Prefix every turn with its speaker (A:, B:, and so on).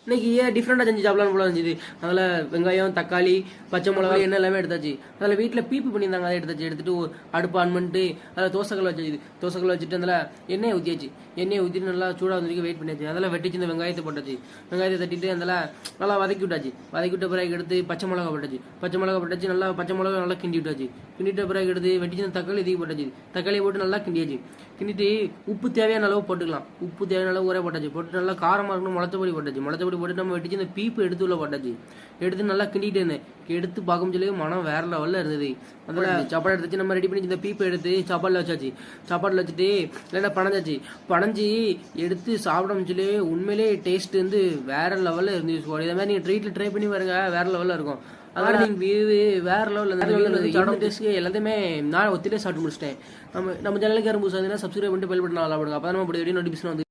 A: இன்னைக்கு ஏன் டிஃப்ரெண்டாக செஞ்சு சாப்பிடலாம் போல இருந்துச்சு. அதில் வெங்காயம், தக்காளி, பச்சை மிளகா, எண்ணெய் எல்லாமே எடுத்தாச்சு. அதில் வீட்டில் பீப்பு பண்ணியிருந்தாங்க, அதை எடுத்தாச்சு. எடுத்துட்டு அடுப்பு ஆன் பண்ணிட்டு அதில் தோசைக்கல் வச்சு தோசைக்கல் வச்சுட்டு அதில் எண்ணெயை ஊற்றியாச்சு. எண்ணெயை ஊற்றிட்டு நல்லா சூடாக வந்துருக்கு வெயிட் பண்ணியாச்சு. அதில் வெட்டிச்சு இந்த வெங்காயத்தை போட்டாச்சு. வெங்காயத்தை தட்டிட்டு அதில் நல்லா வதக்கி விட்டாச்சு. வதக்கி விட்ட பிறகு எடுத்து பச்சை மிளகா போட்டாச்சு. பச்சை மிளகா போட்டாச்சு. நல்லா பச்சை மிளகா நல்லா கிண்டி விட்டாச்சு. கிண்டிட்ட பிறகு எடுத்து வெட்டிச்சு தக்காளி இதுக்கு போட்டாச்சு. தக்காளி போட்டு நல்லா கிண்டியாச்சு. கிண்டிட்டு உப்பு தேவையான அளவு போட்டுக்கலாம். உப்பு தேவையான அளவு ஊரே போட்டாச்சு. போட்டு நல்லா காரமாக இருக்கணும் முளத்தப்பொடி போட்டாச்சு. முளத்தப்பொடி போட்டு நம்ம வெட்டிச்சு இந்த பீப்பு எடுத்து உள்ள போட்டாச்சு. எடுத்து நல்லா கிண்டிட்டு இருந்தேன். எடுத்து பார்க்கும் சொல்லி மனம் வேற லெவலில் இருந்தது. அதில் சாப்பாடு எடுத்துச்சு நம்ம ரெடி பண்ணி இந்த பீப்பை எடுத்து சாப்பாடில் வச்சாச்சு. சாப்பாடில் வச்சுட்டு இல்லைன்னா பனஞ்சாச்சு. பனஞ்சி எடுத்து சாப்பிடணும்னு சொல்லி உண்மையிலே டேஸ்ட் வந்து வேற லெவலில் இருந்துச்சு. இதே மாதிரி நீங்கள் ட்ரீட்டில் ட்ரை பண்ணி பாருங்க, வேற லெவலில் இருக்கும். அதனால நீங்கள் வேற லெவலில் சாப்பிட டேஸ்ட் எல்லாத்தையுமே நான் ஒத்திலே சாப்பிட்டு முடிச்சிட்டேன். நம்ம சேனலுக்கு யாரும் புதுசாக சப்ஸ்கிரைப் பண்ணிட்டு பெல் பட்டன் ஆல் பண்ணுங்க. அப்போ தான் நம்ம வீடியோ நோட்டிஃபிகேஷன் வந்து